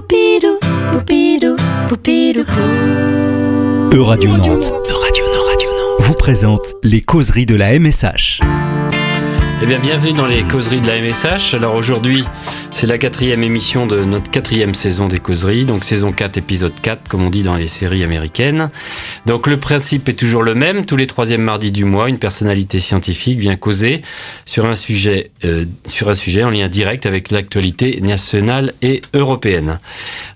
Poupidou, poupidou, poupidou, pou. Euradio Nantes vous présente les causeries de la MSH. Eh bien, bienvenue dans les causeries de la MSH. Alors aujourd'hui, c'est la 4e émission de notre 4e saison des causeries, donc saison 4, épisode 4, comme on dit dans les séries américaines. Donc le principe est toujours le même, tous les 3e mardis du mois, une personnalité scientifique vient causer sur un sujet en lien direct avec l'actualité nationale et européenne.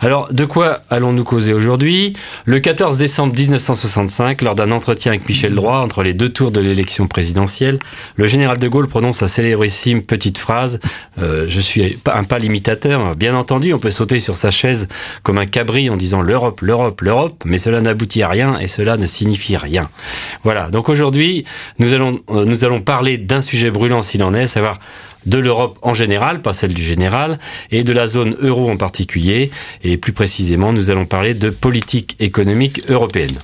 Alors, de quoi allons-nous causer aujourd'hui ? Le 14 décembre 1965, lors d'un entretien avec Michel Droit, entre les deux tours de l'élection présidentielle, le général de Gaulle prononce sa célébrissime petite phrase « Je suis un pâle imitateur ». Bien entendu, on peut sauter sur sa chaise comme un cabri en disant « l'Europe, l'Europe, l'Europe », mais cela n'aboutit à rien et cela ne signifie rien. Voilà, donc aujourd'hui, nous allons parler d'un sujet brûlant s'il en est, à savoir de l'Europe en général, pas celle du général, et de la zone euro en particulier. Et plus précisément, nous allons parler de politique économique européenne.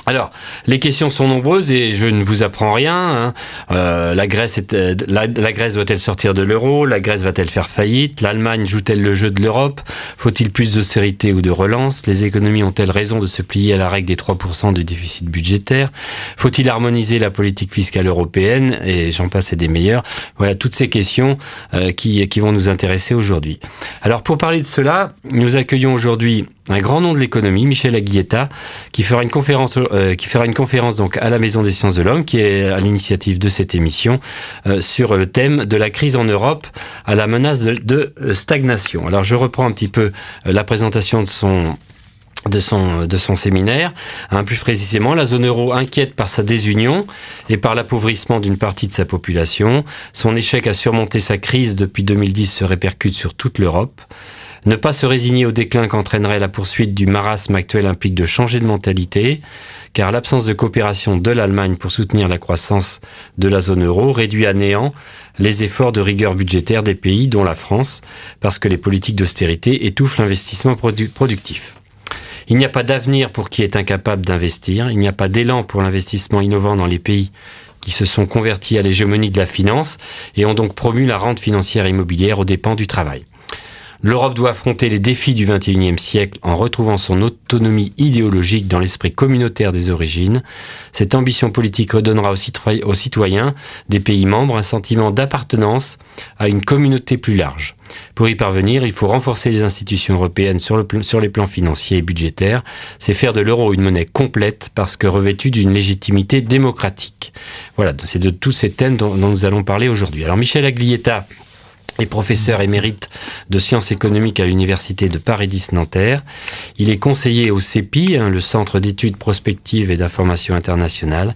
Alors, les questions sont nombreuses et je ne vous apprends rien. La Grèce doit-elle sortir de l'euro ? La Grèce va-t-elle faire faillite ? L'Allemagne joue-t-elle le jeu de l'Europe ? Faut-il plus d'austérité ou de relance ? Les économies ont-elles raison de se plier à la règle des 3% de déficit budgétaire ? Faut-il harmoniser la politique fiscale européenne ? Et j'en passe et des meilleurs. Voilà, toutes ces questions qui vont nous intéresser aujourd'hui. Alors, pour parler de cela, nous accueillons aujourd'hui un grand nom de l'économie, Michel Aguieta, qui fera une conférence donc à la Maison des Sciences de l'Homme, qui est à l'initiative de cette émission, sur le thème de la crise en Europe à la menace de stagnation. Alors je reprends un petit peu la présentation de son séminaire. Plus précisément, la zone euro inquiète par sa désunion et par l'appauvrissement d'une partie de sa population. Son échec à surmonter sa crise depuis 2010 se répercute sur toute l'Europe. Ne pas se résigner au déclin qu'entraînerait la poursuite du marasme actuel implique de changer de mentalité, car l'absence de coopération de l'Allemagne pour soutenir la croissance de la zone euro réduit à néant les efforts de rigueur budgétaire des pays, dont la France, parce que les politiques d'austérité étouffent l'investissement productif. Il n'y a pas d'avenir pour qui est incapable d'investir, il n'y a pas d'élan pour l'investissement innovant dans les pays qui se sont convertis à l'hégémonie de la finance et ont donc promu la rente financière et immobilière aux dépens du travail. L'Europe doit affronter les défis du XXIe siècle en retrouvant son autonomie idéologique dans l'esprit communautaire des origines. Cette ambition politique redonnera aux citoyens des pays membres un sentiment d'appartenance à une communauté plus large. Pour y parvenir, il faut renforcer les institutions européennes sur les plans financiers et budgétaires. C'est faire de l'euro une monnaie complète parce que revêtue d'une légitimité démocratique. Voilà, c'est de tous ces thèmes dont nous allons parler aujourd'hui. Alors Michel Aguieta est professeur émérite de sciences économiques à l'université de Paris X Nanterre. Il est conseiller au CEPI, le Centre d'études prospectives et d'information internationale.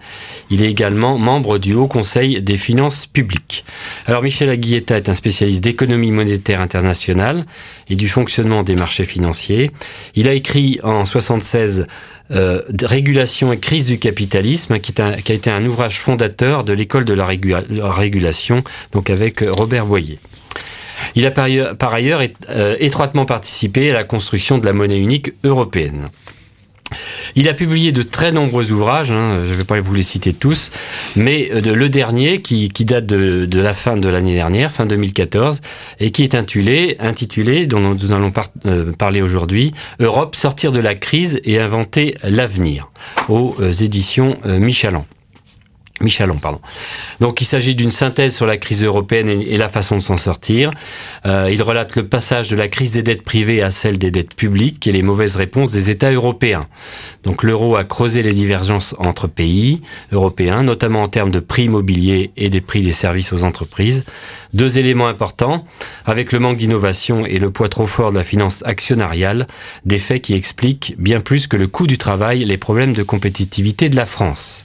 Il est également membre du Haut Conseil des finances publiques. Alors Michel Aguieta est un spécialiste d'économie monétaire internationale et du fonctionnement des marchés financiers. Il a écrit en 1976 Régulation et crise du capitalisme, qui a été un ouvrage fondateur de l'école de la régulation, donc avec Robert Boyer. Il a par ailleurs étroitement participé à la construction de la monnaie unique européenne. Il a publié de très nombreux ouvrages, je ne vais pas vous les citer tous, mais le dernier qui date de la fin de l'année dernière, fin 2014, et qui est intitulé dont nous allons parler aujourd'hui, « Europe, sortir de la crise et inventer l'avenir » aux éditions Michalon. Donc il s'agit d'une synthèse sur la crise européenne et la façon de s'en sortir. Il relate le passage de la crise des dettes privées à celle des dettes publiques et les mauvaises réponses des États européens. Donc l'euro a creusé les divergences entre pays européens, notamment en termes de prix immobiliers et des prix des services aux entreprises. Deux éléments importants, avec le manque d'innovation et le poids trop fort de la finance actionnariale, des faits qui expliquent bien plus que le coût du travail les problèmes de compétitivité de la France.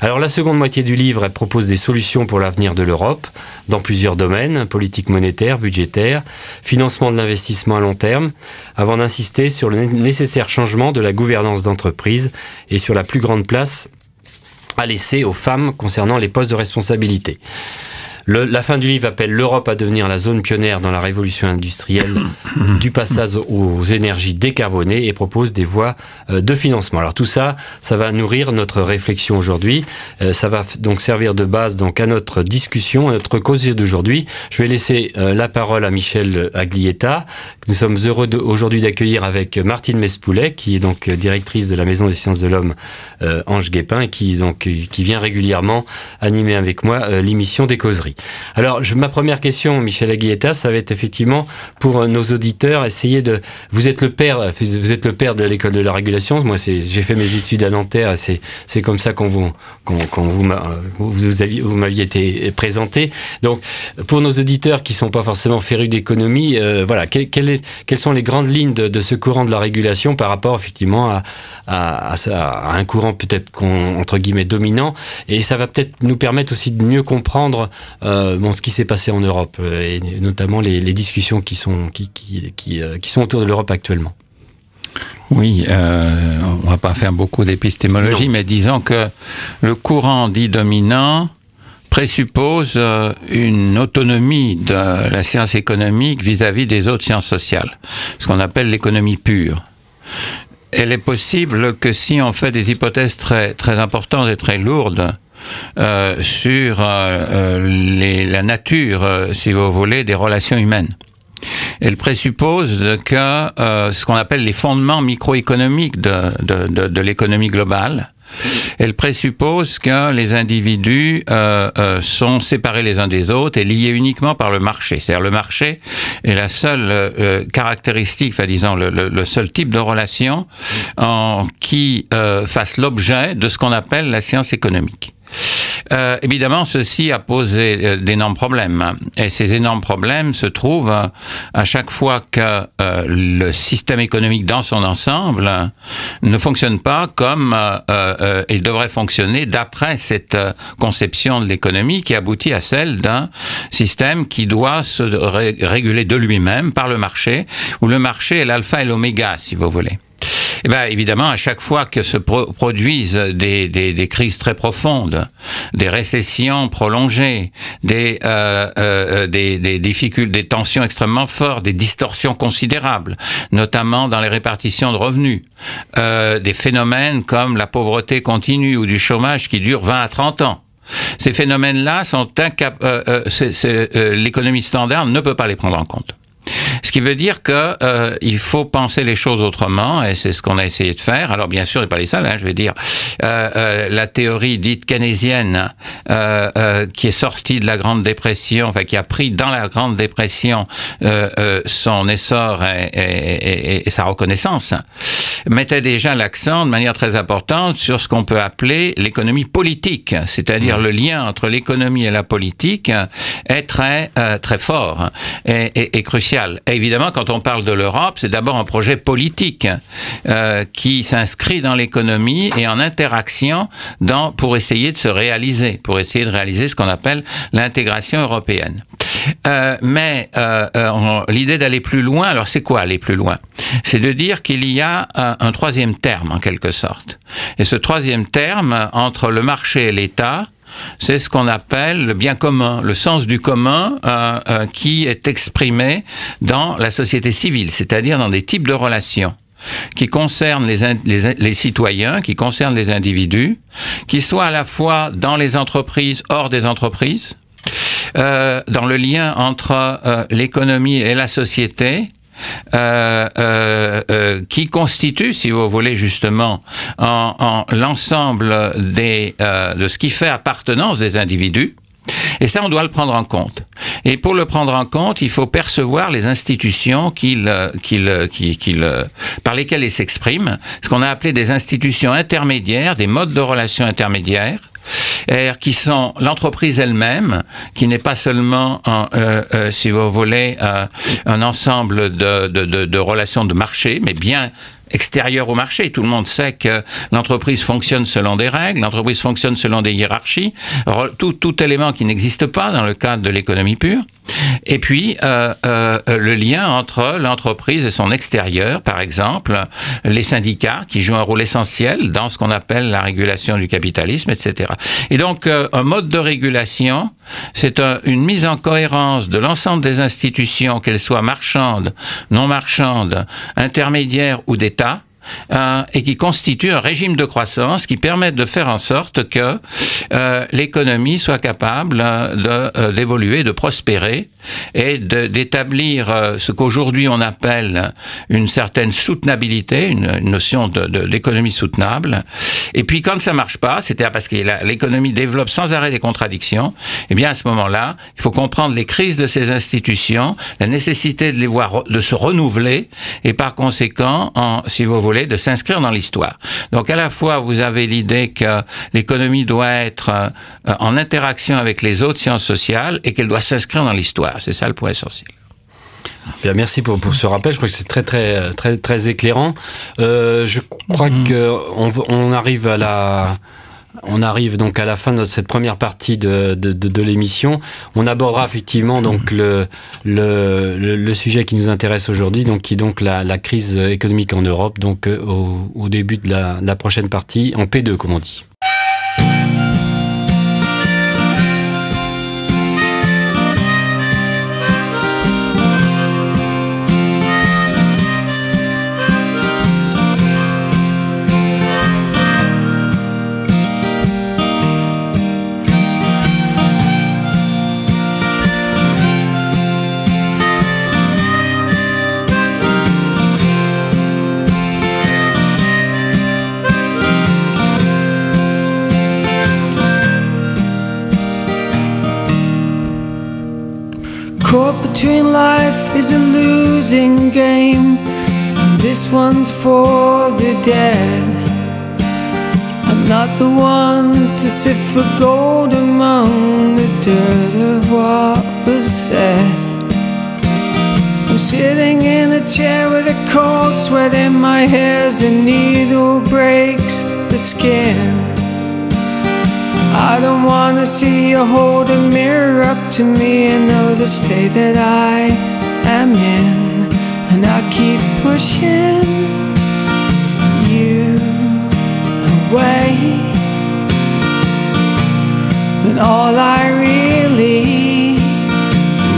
Alors la seconde moitié du livre, elle propose des solutions pour l'avenir de l'Europe dans plusieurs domaines, politique monétaire, budgétaire, financement de l'investissement à long terme, avant d'insister sur le nécessaire changement de la gouvernance d'entreprise et sur la plus grande place à laisser aux femmes concernant les postes de responsabilité. La fin du livre appelle l'Europe à devenir la zone pionnière dans la révolution industrielle du passage aux énergies décarbonées et propose des voies de financement. Alors tout ça, ça va nourrir notre réflexion aujourd'hui. Ça va donc servir de base donc à notre discussion, à notre causerie d'aujourd'hui. Je vais laisser la parole à Michel Aglietta. Nous sommes heureux aujourd'hui d'accueillir avec Martine Mespoulet, qui est donc directrice de la Maison des Sciences de l'Homme Ange Guépin, et qui vient régulièrement animer avec moi l'émission des causeries. Alors, ma première question, Michel Aglietta, ça va être effectivement pour nos auditeurs, essayer de... Vous êtes le père de l'école de la régulation. Moi, j'ai fait mes études à Nanterre, c'est comme ça vous m'aviez été présenté. Donc, pour nos auditeurs qui sont pas forcément férus d'économie, voilà, quelles sont les grandes lignes de ce courant de la régulation par rapport effectivement à un courant peut-être entre guillemets dominant, et ça va peut-être nous permettre aussi de mieux comprendre ce qui s'est passé en Europe et notamment les discussions qui sont autour de l'Europe actuellement. Oui, on va pas faire beaucoup d'épistémologie, mais disons que le courant dit dominant présuppose une autonomie de la science économique vis-à-vis des autres sciences sociales, ce qu'on appelle l'économie pure. Elle est possible que si on fait des hypothèses très, très importantes et très lourdes sur la nature, si vous voulez, des relations humaines. Elle présuppose que ce qu'on appelle les fondements microéconomiques de l'économie globale. Elle présuppose que les individus sont séparés les uns des autres et liés uniquement par le marché. C'est-à-dire le marché est la seule caractéristique, enfin disons le seul type de relation qui fasse l'objet de ce qu'on appelle la science économique. Évidemment, ceci a posé d'énormes problèmes. Et ces énormes problèmes se trouvent à chaque fois que le système économique dans son ensemble ne fonctionne pas comme il devrait fonctionner d'après cette conception de l'économie qui aboutit à celle d'un système qui doit se réguler de lui-même par le marché, où le marché est l'alpha et l'oméga, si vous voulez. Eh bien, évidemment, à chaque fois que se produisent des crises très profondes, des récessions prolongées, des difficultés, des tensions extrêmement fortes, des distorsions considérables, notamment dans les répartitions de revenus, des phénomènes comme la pauvreté continue ou du chômage qui dure 20 à 30 ans. Ces phénomènes-là sont l'économie standard ne peut pas les prendre en compte. Ce qui veut dire que il faut penser les choses autrement, et c'est ce qu'on a essayé de faire. Alors bien sûr, et pas les seuls, je veux dire, la théorie dite keynésienne, qui est sortie de la Grande Dépression, enfin qui a pris dans la Grande Dépression son essor et sa reconnaissance, mettait déjà l'accent de manière très importante sur ce qu'on peut appeler l'économie politique, c'est-à-dire le lien entre l'économie et la politique est très très fort et crucial. Et évidemment, quand on parle de l'Europe, c'est d'abord un projet politique qui s'inscrit dans l'économie et en interaction pour essayer de se réaliser, pour essayer de réaliser ce qu'on appelle l'intégration européenne. Mais l'idée d'aller plus loin, alors c'est quoi aller plus loin? C'est de dire qu'il y a un troisième terme en quelque sorte. Et ce troisième terme, entre le marché et l'État, c'est ce qu'on appelle le bien commun, le sens du commun qui est exprimé dans la société civile, c'est-à-dire dans des types de relations qui concernent les citoyens, qui concernent les individus, qui soient à la fois dans les entreprises, hors des entreprises, dans le lien entre l'économie et la société, qui constitue, si vous voulez, justement, en l'ensemble de ce qui fait appartenance des individus. Et ça, on doit le prendre en compte. Et pour le prendre en compte, il faut percevoir les institutions par lesquelles ils s'expriment, ce qu'on a appelé des institutions intermédiaires, des modes de relations intermédiaires, qui sont l'entreprise elle-même, qui n'est pas seulement, si vous voulez, un ensemble de relations de marché, mais bien extérieur au marché. Tout le monde sait que l'entreprise fonctionne selon des règles, l'entreprise fonctionne selon des hiérarchies, tout élément qui n'existe pas dans le cadre de l'économie pure. Et puis, le lien entre l'entreprise et son extérieur, par exemple, les syndicats qui jouent un rôle essentiel dans ce qu'on appelle la régulation du capitalisme, etc. Et donc, un mode de régulation, c'est une mise en cohérence de l'ensemble des institutions, qu'elles soient marchandes, non marchandes, intermédiaires ou d'État, et qui constitue un régime de croissance qui permet de faire en sorte que l'économie soit capable d'évoluer, de prospérer et d'établir ce qu'aujourd'hui on appelle une certaine soutenabilité, une notion de l'économie soutenable. Et puis quand ça marche pas, c'est-à-dire parce que l'économie développe sans arrêt des contradictions, eh bien à ce moment-là, il faut comprendre les crises de ces institutions, la nécessité de les voir, de se renouveler et par conséquent, si vous voulez, de s'inscrire dans l'histoire. Donc à la fois, vous avez l'idée que l'économie doit être en interaction avec les autres sciences sociales et qu'elle doit s'inscrire dans l'histoire. C'est ça le point essentiel. Bien, merci pour ce rappel. Je crois que c'est très éclairant. Je crois qu'on arrive on arrive donc à la fin de cette première partie de l'émission. On abordera effectivement donc le sujet qui nous intéresse aujourd'hui, donc qui est donc la crise économique en Europe, donc au début de la prochaine partie, en P2 comme on dit. Caught between life is a losing game, and this one's for the dead. I'm not the one to sift for gold among the dirt of what was said. I'm sitting in a chair with a cold sweat in my hair as a needle breaks the skin. I don't wanna see you hold a mirror up to me and know the state that I am in. And I keep pushing you away, when all I really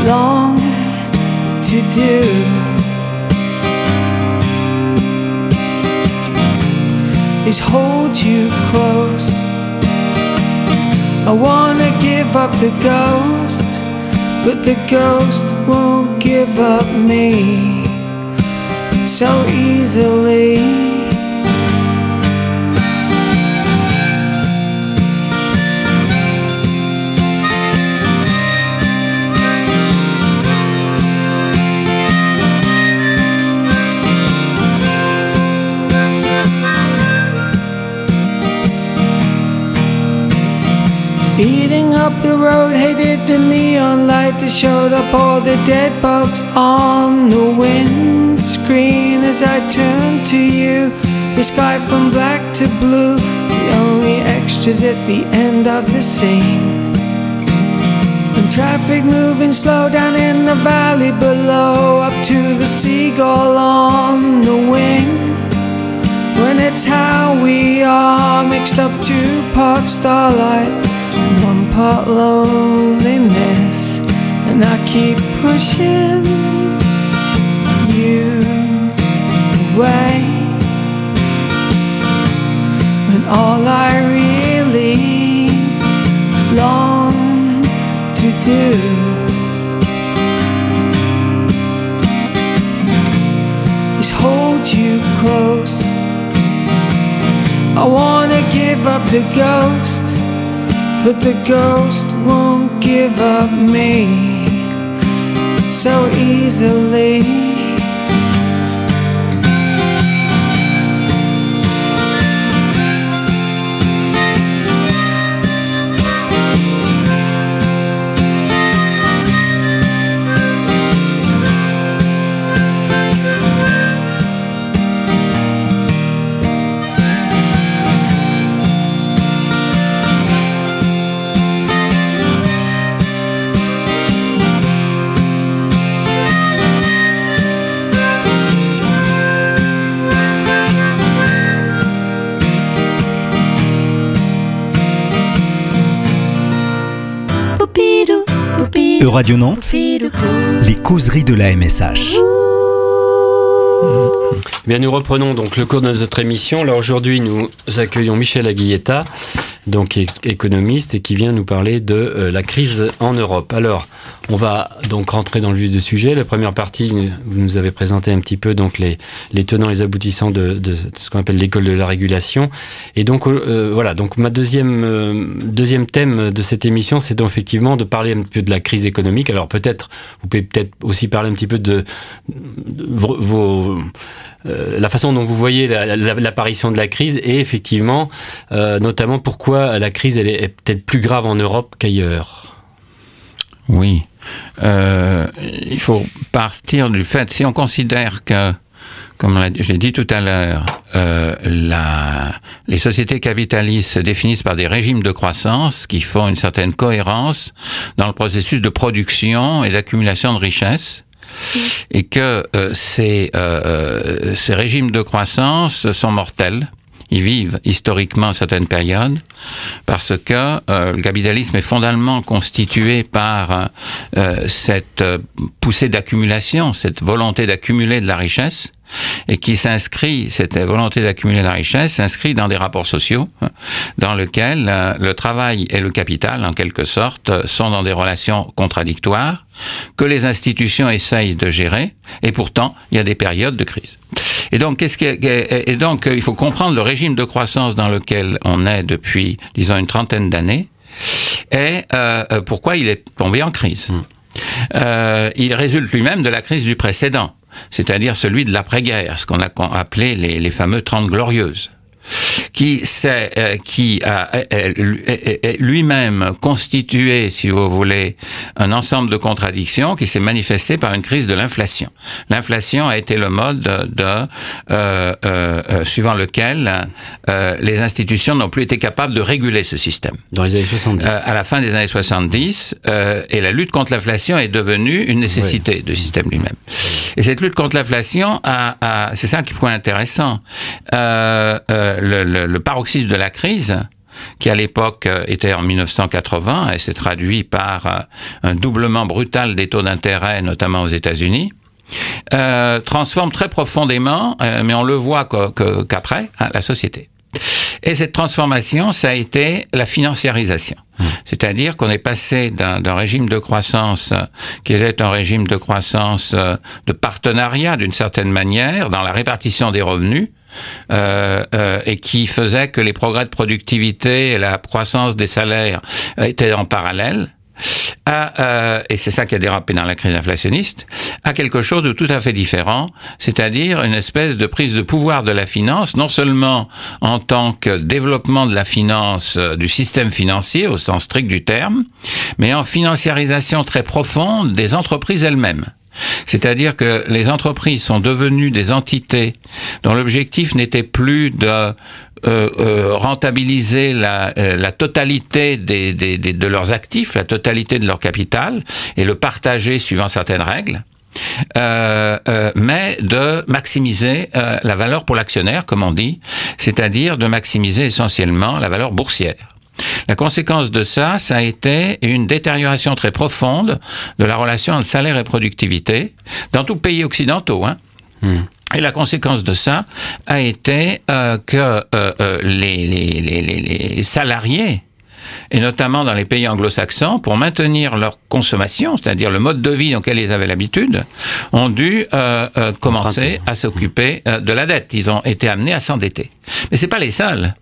long to do is hold you close. I wanna give up the ghost, but the ghost won't give up me so easily. Speeding up the road, hated the neon light that showed up all the dead bugs on the windscreen. As I turned to you, the sky from black to blue, the only extras at the end of the scene. And traffic moving slow down in the valley below, up to the seagull on the wing. When it's how we are, mixed up 2 parts starlight, 1 part loneliness, and I keep pushing you away, when all I really long to do is hold you close. I wanna give up the ghost, but the ghost won't give up me so easily. Euradio Nantes, les causeries de la MSH. Bien, nous reprenons donc le cours de notre émission. Alors aujourd'hui, nous accueillons Michel Aguilletta, donc économiste, et qui vient nous parler de la crise en Europe. Alors, on va donc rentrer dans le vif du sujet. La première partie, vous nous avez présenté un petit peu donc les tenants et les aboutissants de ce qu'on appelle l'école de la régulation. Et donc voilà. Donc ma deuxième thème de cette émission, c'est donc effectivement de parler un peu de la crise économique. Alors vous pouvez peut-être aussi parler un petit peu de la façon dont vous voyez l'apparition de la crise et effectivement, notamment pourquoi la crise elle est peut-être plus grave en Europe qu'ailleurs. Oui, il faut partir du fait, si on considère que, comme j'ai dit tout à l'heure, les sociétés capitalistes se définissent par des régimes de croissance qui font une certaine cohérence dans le processus de production et d'accumulation de richesses, et que ces régimes de croissance sont mortels. Ils vivent historiquement certaines périodes parce que le capitalisme est fondamentalement constitué par cette poussée d'accumulation, cette volonté d'accumuler de la richesse, et qui s'inscrit, cette volonté d'accumuler la richesse s'inscrit dans des rapports sociaux dans lesquels le travail et le capital, en quelque sorte, sont dans des relations contradictoires que les institutions essayent de gérer, et pourtant, il y a des périodes de crise. Et donc, il faut comprendre le régime de croissance dans lequel on est depuis, disons, une trentaine d'années, et pourquoi il est tombé en crise. Il résulte lui-même de la crise du précédent, c'est-à-dire celui de l'après-guerre, ce qu'on a appelé les fameux 30 glorieuses, qui a lui-même constitué, si vous voulez, un ensemble de contradictions qui s'est manifesté par une crise de l'inflation. L'inflation a été le mode suivant lequel les institutions n'ont plus été capables de réguler ce système. Dans les années 70. À la fin des années 70, et la lutte contre l'inflation est devenue une nécessité du système lui-même. Et cette lutte contre l'inflation c'est ça qui est point intéressant. Le paroxysme de la crise, qui à l'époque était en 1980 et s'est traduit par un doublement brutal des taux d'intérêt, notamment aux États-Unis, transforme très profondément, mais on le voit qu'après, la société. Et cette transformation, ça a été la financiarisation. C'est-à-dire qu'on est passé d'un régime de croissance qui était un régime de croissance de partenariat d'une certaine manière dans la répartition des revenus, et qui faisait que les progrès de productivité et la croissance des salaires étaient en parallèle, et c'est ça qui a dérapé dans la crise inflationniste, à quelque chose de tout à fait différent, c'est-à-dire une espèce de prise de pouvoir de la finance, non seulement en tant que développement de la finance, du système financier au sens strict du terme, mais en financiarisation très profonde des entreprises elles-mêmes. C'est-à-dire que les entreprises sont devenues des entités dont l'objectif n'était plus de rentabiliser la totalité de leurs actifs, la totalité de leur capital, et le partager suivant certaines règles, mais de maximiser la valeur pour l'actionnaire, comme on dit, c'est-à-dire de maximiser essentiellement la valeur boursière. La conséquence de ça a été une détérioration très profonde de la relation entre salaire et productivité dans tous les pays occidentaux. Et la conséquence de ça a été que les salariés, et notamment dans les pays anglo-saxons, pour maintenir leur consommation, c'est-à-dire le mode de vie auquel ils avaient l'habitude, ont dû commencer à s'occuper de la dette. Ils ont été amenés à s'endetter. Mais c'est pas les seuls.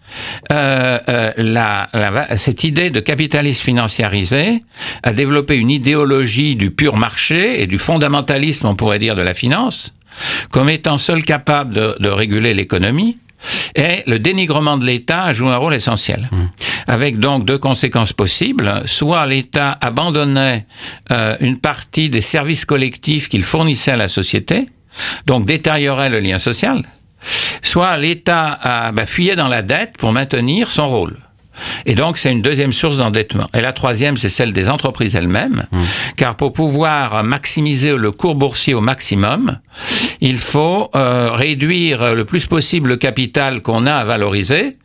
Cette idée de capitalisme financiarisé a développé une idéologie du pur marché et du fondamentalisme, on pourrait dire, de la finance, comme étant seul capable de réguler l'économie. Et le dénigrement de l'État joue un rôle essentiel. Avec donc deux conséquences possibles. Soit l'État abandonnait une partie des services collectifs qu'il fournissait à la société, donc détériorait le lien social, soit l'État fuyait dans la dette pour maintenir son rôle. Et donc, c'est une deuxième source d'endettement. Et la troisième, c'est celle des entreprises elles-mêmes, car pour pouvoir maximiser le cours boursier au maximum, il faut réduire le plus possible le capital qu'on a à valoriser,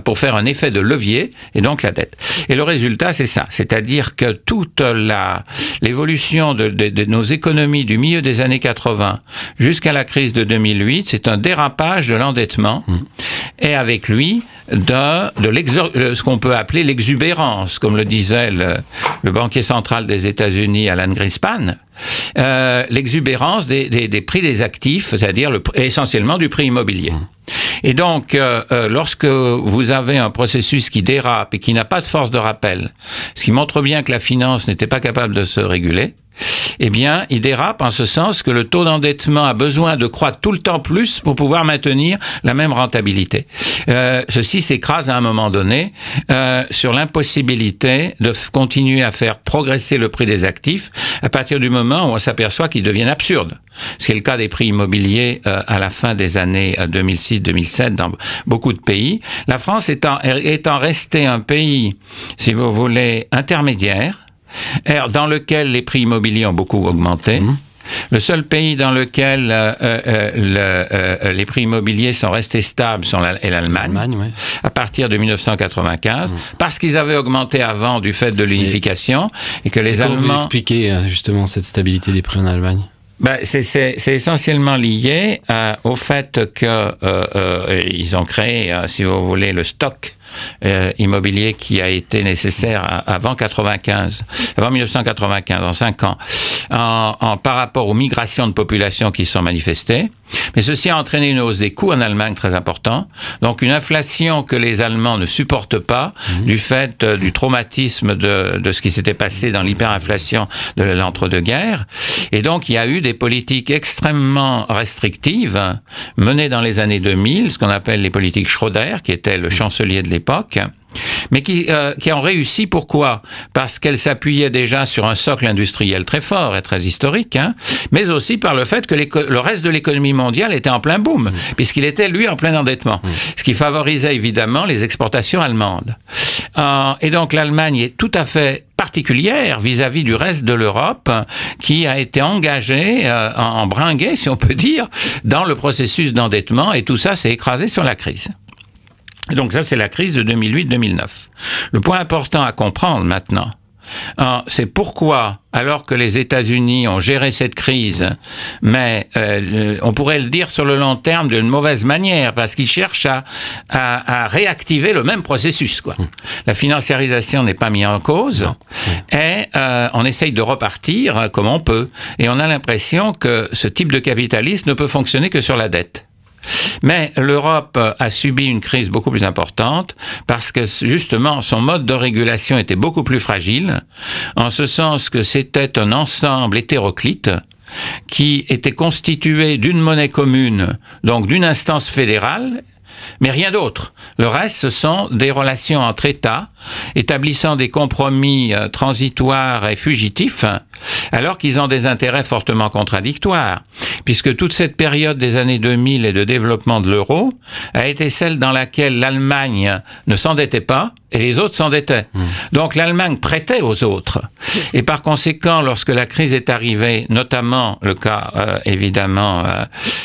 pour faire un effet de levier, et donc la dette. Et le résultat, c'est ça. C'est-à-dire que toute l'évolution de nos économies du milieu des années 80 jusqu'à la crise de 2008, c'est un dérapage de l'endettement, et avec lui, ce qu'on peut appeler l'exubérance, comme le disait le banquier central des États-Unis, Alan Greenspan, l'exubérance des prix des actifs, c'est-à-dire essentiellement du prix immobilier. Et donc, lorsque vous avez un processus qui dérape et qui n'a pas de force de rappel, ce qui montre bien que la finance n'était pas capable de se réguler, eh bien, il dérape en ce sens que le taux d'endettement a besoin de croître tout le temps plus pour pouvoir maintenir la même rentabilité. Ceci s'écrase à un moment donné sur l'impossibilité de continuer à faire progresser le prix des actifs à partir du moment où on s'aperçoit qu'ils deviennent absurdes. Ce qui est le cas des prix immobiliers à la fin des années 2006-2007 dans beaucoup de pays. La France étant restée un pays, si vous voulez, intermédiaire, dans lequel les prix immobiliers ont beaucoup augmenté. Le seul pays dans lequel les prix immobiliers sont restés stables est l'Allemagne, ouais. À partir de 1995, parce qu'ils avaient augmenté avant du fait de l'unification, et que les Allemands... Comment vous expliquez justement cette stabilité des prix en Allemagne ? C'est essentiellement lié au fait qu'ils ont créé, si vous voulez, le stock immobilier qui a été nécessaire avant 1995, en 5 ans, par rapport aux migrations de population qui se sont manifestées. Mais ceci a entraîné une hausse des coûts en Allemagne très importante. Donc une inflation que les Allemands ne supportent pas du fait du traumatisme de ce qui s'était passé dans l'hyperinflation de l'entre-deux-guerres. Et donc il y a eu des politiques extrêmement restrictives menées dans les années 2000, ce qu'on appelle les politiques Schröder, qui était le chancelier de l'époque, mais qui ont réussi. Pourquoi? Parce qu'elles s'appuyaient déjà sur un socle industriel très fort et très historique, mais aussi par le fait que le reste de l'économie mondiale était en plein boom, puisqu'il était, lui, en plein endettement, ce qui favorisait évidemment les exportations allemandes. Et donc l'Allemagne est tout à fait particulière vis-à-vis du reste de l'Europe, qui a été engagée, embringuée, si on peut dire, dans le processus d'endettement, et tout ça s'est écrasé sur la crise. Donc ça, c'est la crise de 2008-2009. Le point important à comprendre maintenant, c'est pourquoi, alors que les États-Unis ont géré cette crise, mais on pourrait le dire sur le long terme d'une mauvaise manière, parce qu'ils cherchent à réactiver le même processus, quoi. La financiarisation n'est pas mise en cause, et on essaye de repartir comme on peut. Et on a l'impression que ce type de capitalisme ne peut fonctionner que sur la dette. Mais l'Europe a subi une crise beaucoup plus importante parce que justement son mode de régulation était beaucoup plus fragile, en ce sens que c'était un ensemble hétéroclite qui était constitué d'une monnaie commune, donc d'une instance fédérale, mais rien d'autre. Le reste, ce sont des relations entre États, établissant des compromis transitoires et fugitifs, alors qu'ils ont des intérêts fortement contradictoires, puisque toute cette période des années 2000 et de développement de l'euro a été celle dans laquelle l'Allemagne ne s'endettait pas et les autres s'endettaient. Donc l'Allemagne prêtait aux autres. Et par conséquent, lorsque la crise est arrivée, notamment le cas, évidemment,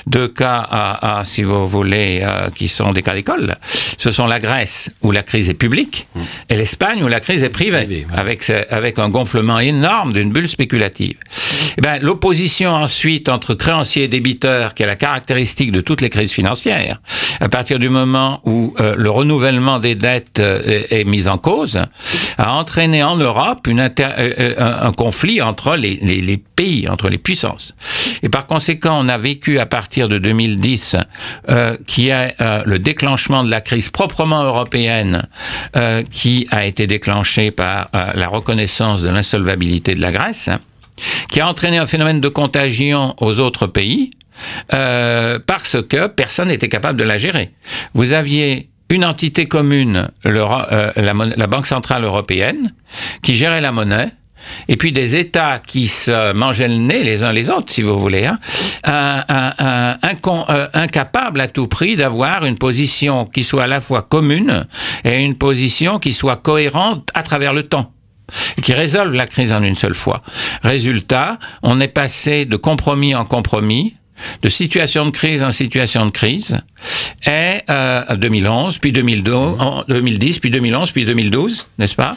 deux cas, si vous voulez, qui sont des cas d'école, ce sont la Grèce, où la crise est publique, et l'Espagne, où la crise est privée, avec un gonflement énorme d'une bulle spéculative. Et ben, l'opposition ensuite entre créanciers et débiteurs, qui est la caractéristique de toutes les crises financières, à partir du moment où le renouvellement des dettes est mis en cause, a entraîné en Europe un conflit entre les pays, entre les puissances. Et par conséquent, on a vécu à partir de 2010, qui est le déclenchement de la crise proprement européenne, qui a été déclenchée par la reconnaissance de l'insolvabilité de la Grèce, qui a entraîné un phénomène de contagion aux autres pays, parce que personne n'était capable de la gérer. Vous aviez une entité commune, la Banque Centrale Européenne, qui gérait la monnaie, et puis des États qui se mangeaient le nez les uns les autres, si vous voulez, un incapable à tout prix d'avoir une position qui soit à la fois commune et une position qui soit cohérente à travers le temps, et qui résolve la crise en une seule fois. Résultat, on est passé de compromis en compromis, de situation de crise en situation de crise, et 2011, puis 2010, puis 2011, puis 2012, n'est-ce pas?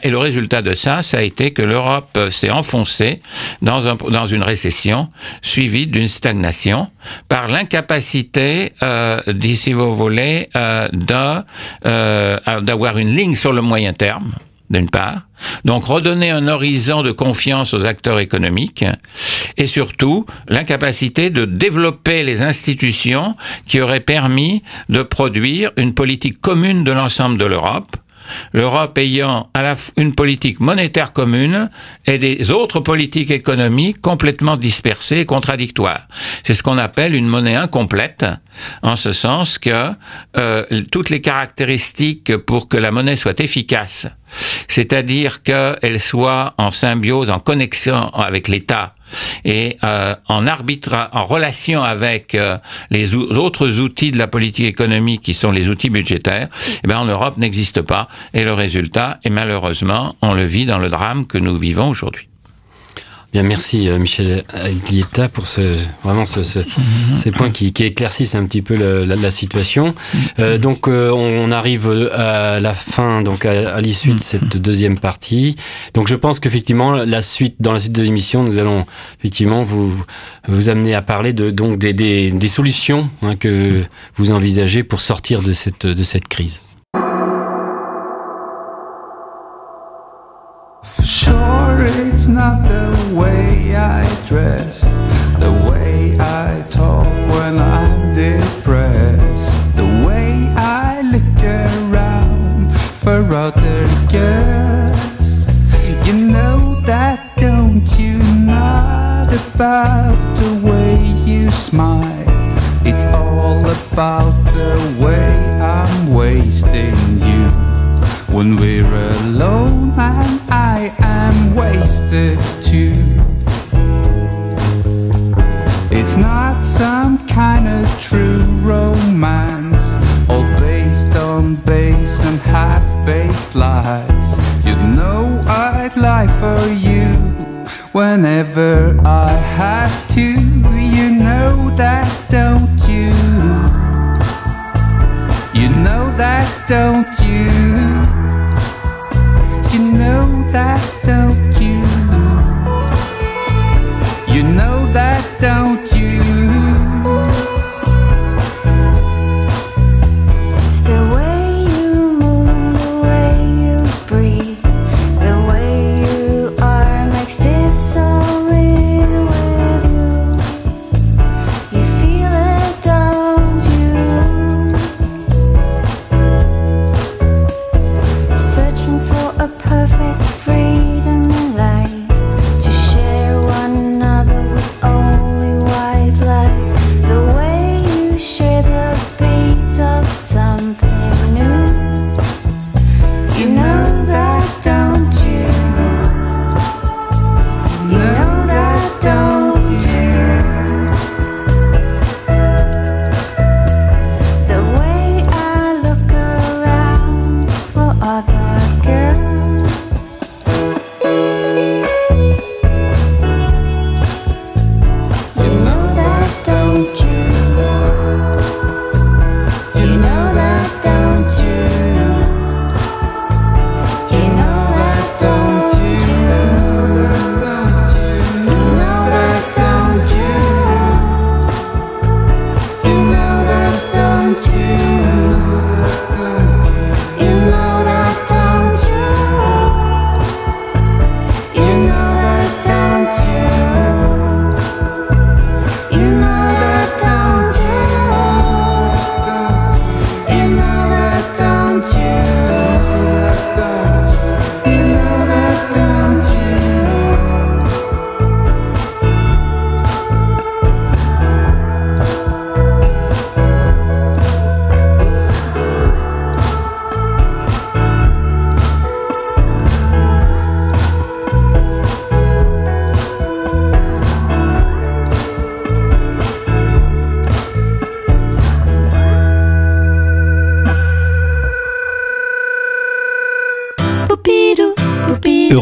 Et le résultat de ça a été que l'Europe s'est enfoncée dans une récession suivie d'une stagnation par l'incapacité, si vous voulez, d'avoir une ligne sur le moyen terme, d'une part, donc redonner un horizon de confiance aux acteurs économiques, et surtout l'incapacité de développer les institutions qui auraient permis de produire une politique commune de l'ensemble de l'Europe, l'Europe ayant une politique monétaire commune et des autres politiques économiques complètement dispersées et contradictoires. C'est ce qu'on appelle une monnaie incomplète, en ce sens que toutes les caractéristiques pour que la monnaie soit efficace, c'est-à-dire qu'elle soit en symbiose, en connexion avec l'État, et en relation avec les autres outils de la politique économique qui sont les outils budgétaires, eh bien en Europe n'existe pas, et le résultat est malheureusement, on le vit dans le drame que nous vivons aujourd'hui. Bien, merci Michel Aglietta pour ces points qui éclaircissent un petit peu la situation. Donc on arrive à la fin, donc à l'issue de cette deuxième partie. Donc je pense qu'effectivement dans la suite de l'émission, nous allons effectivement vous amener à parler donc des solutions que vous envisagez pour sortir de cette crise. Sure, it's not the way I dress, the way I talk when I'm depressed, the way I look around for other girls. You know that, don't you? Not about the way you smile, it's all about the way I'm wasting you. When we're alone and I am wasted too. It's not some kind of true romance, all based on base and half-baked lies. You know I'd lie for you whenever I have to. You know that, don't you? You know that, don't you? You know that, don't you? You know that, don't you? It's the way you move, the way you breathe, the way you are makes this so real with you. You feel it, don't you?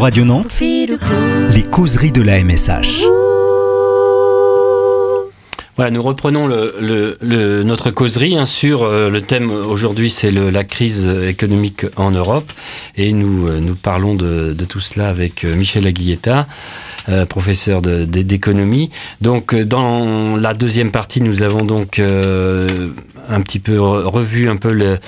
Radio Nantes, les causeries de la MSH. Voilà, nous reprenons notre causerie sur le thème aujourd'hui, c'est la crise économique en Europe, et nous parlons de tout cela avec Michel Aguilleta, professeur d'économie. Donc dans la deuxième partie, nous avons donc un petit peu revu un peu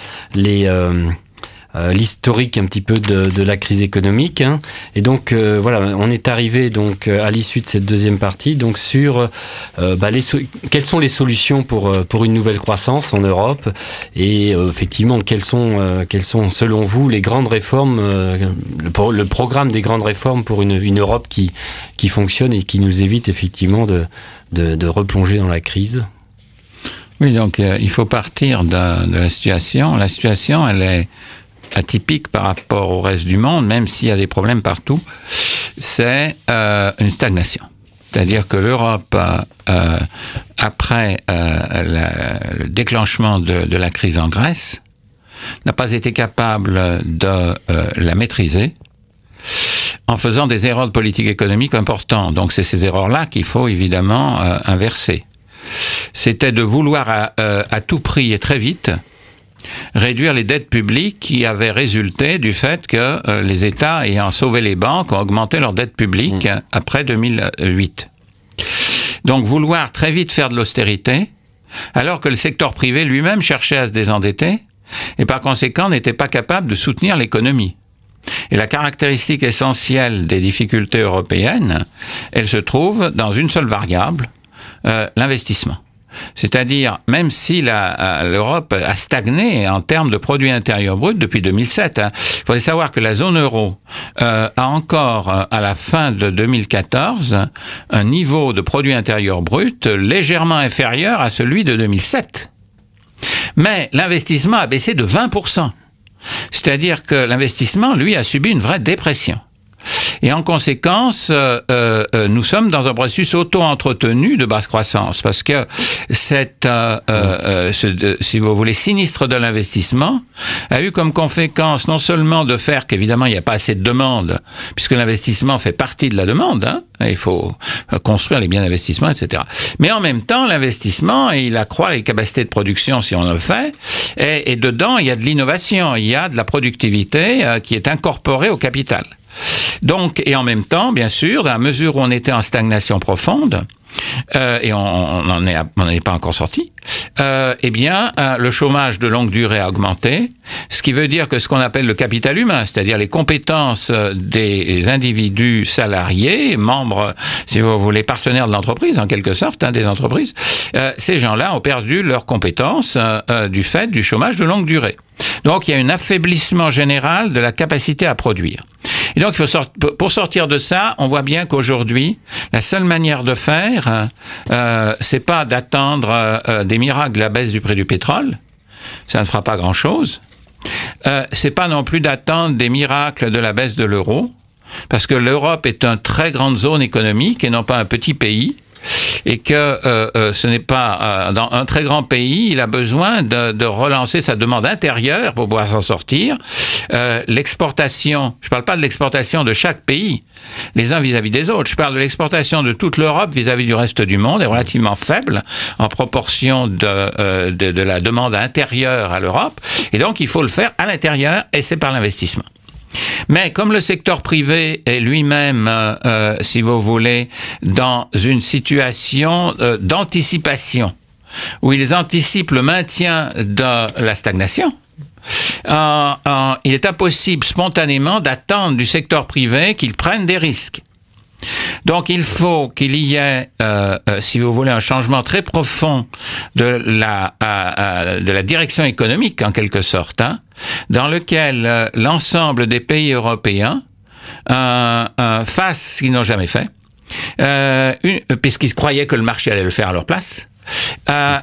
l'historique un petit peu de la crise économique, hein. Et donc voilà, on est arrivé donc à l'issue de cette deuxième partie donc sur quelles sont les solutions pour une nouvelle croissance en Europe, et effectivement quelles sont selon vous les grandes réformes, le programme des grandes réformes pour une Europe qui fonctionne et qui nous évite effectivement de replonger dans la crise. Oui, donc il faut partir de la situation. La situation, elle est atypique par rapport au reste du monde, même s'il y a des problèmes partout. C'est une stagnation. C'est-à-dire que l'Europe, après le déclenchement de la crise en Grèce, n'a pas été capable de la maîtriser en faisant des erreurs de politique économique importantes. Donc c'est ces erreurs-là qu'il faut évidemment inverser. C'était de vouloir à tout prix et très vite réduire les dettes publiques qui avaient résulté du fait que les États ayant sauvé les banques ont augmenté leurs dettes publiques après 2008. Donc vouloir très vite faire de l'austérité, alors que le secteur privé lui-même cherchait à se désendetter, et par conséquent n'était pas capable de soutenir l'économie. Et la caractéristique essentielle des difficultés européennes, elle se trouve dans une seule variable, l'investissement. C'est-à-dire, même si l'Europe a stagné en termes de produit intérieur brut depuis 2007, il faut savoir que la zone euro a encore, à la fin de 2014, un niveau de produit intérieur brut légèrement inférieur à celui de 2007. Mais l'investissement a baissé de 20%. C'est-à-dire que l'investissement, lui, a subi une vraie dépression. Et en conséquence, nous sommes dans un processus auto-entretenu de basse croissance, parce que si vous voulez, sinistre de l'investissement a eu comme conséquence non seulement de faire qu'évidemment il n'y a pas assez de demande, puisque l'investissement fait partie de la demande, hein, il faut construire les biens d'investissement, etc. Mais en même temps, l'investissement, il accroît les capacités de production si on le fait, et dedans il y a de l'innovation, il y a de la productivité qui est incorporée au capital. Donc, et en même temps, bien sûr, dans la mesure où on était en stagnation profonde, et on n'en est pas encore sorti, eh bien, le chômage de longue durée a augmenté, ce qui veut dire que ce qu'on appelle le capital humain, c'est-à-dire les compétences des individus salariés, membres, si vous voulez, partenaires de l'entreprise, en quelque sorte, hein, des entreprises, ces gens-là ont perdu leurs compétences du fait du chômage de longue durée. Donc, il y a un affaiblissement général de la capacité à produire. Et donc, pour sortir de ça, on voit bien qu'aujourd'hui, la seule manière de faire, c'est pas d'attendre des miracles de la baisse du prix du pétrole. Ça ne fera pas grand-chose. C'est pas non plus d'attendre des miracles de la baisse de l'euro, parce que l'Europe est une très grande zone économique et non pas un petit pays. Et que ce n'est pas dans un très grand pays, il a besoin de relancer sa demande intérieure pour pouvoir s'en sortir. L'exportation, je ne parle pas de l'exportation de chaque pays, les uns vis-à-vis des autres, je parle de l'exportation de toute l'Europe vis-à-vis du reste du monde, est relativement faible en proportion de la demande intérieure à l'Europe, et donc il faut le faire à l'intérieur, et c'est par l'investissement. Mais comme le secteur privé est lui-même, si vous voulez, dans une situation d'anticipation, où ils anticipent le maintien de la stagnation, il est impossible spontanément d'attendre du secteur privé qu'il prenne des risques. Donc il faut qu'il y ait, si vous voulez, un changement très profond de la direction économique, en quelque sorte, hein, dans lequel l'ensemble des pays européens fassent ce qu'ils n'ont jamais fait, puisqu'ils croyaient que le marché allait le faire à leur place.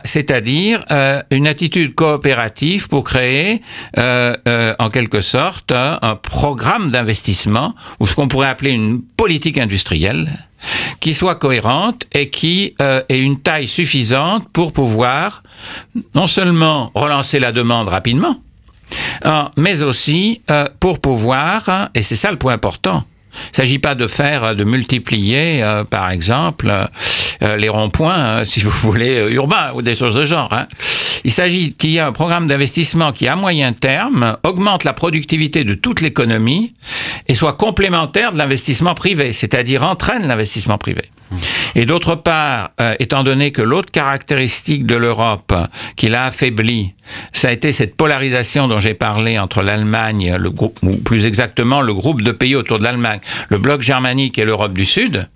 C'est-à-dire une attitude coopérative pour créer en quelque sorte un programme d'investissement, ou ce qu'on pourrait appeler une politique industrielle, qui soit cohérente et qui ait une taille suffisante pour pouvoir non seulement relancer la demande rapidement, mais aussi pour pouvoir, et c'est ça le point important, Il ne s'agit pas de multiplier, par exemple, les ronds-points, si vous voulez, urbains ou des choses de genre. Hein. Il s'agit qu'il y ait un programme d'investissement qui, à moyen terme, augmente la productivité de toute l'économie et soit complémentaire de l'investissement privé, c'est-à-dire entraîne l'investissement privé. Et d'autre part, étant donné que l'autre caractéristique de l'Europe qui l'a affaibli, ça a été cette polarisation dont j'ai parlé entre l'Allemagne, le groupe, ou plus exactement le groupe de pays autour de l'Allemagne, le bloc germanique et l'Europe du Sud,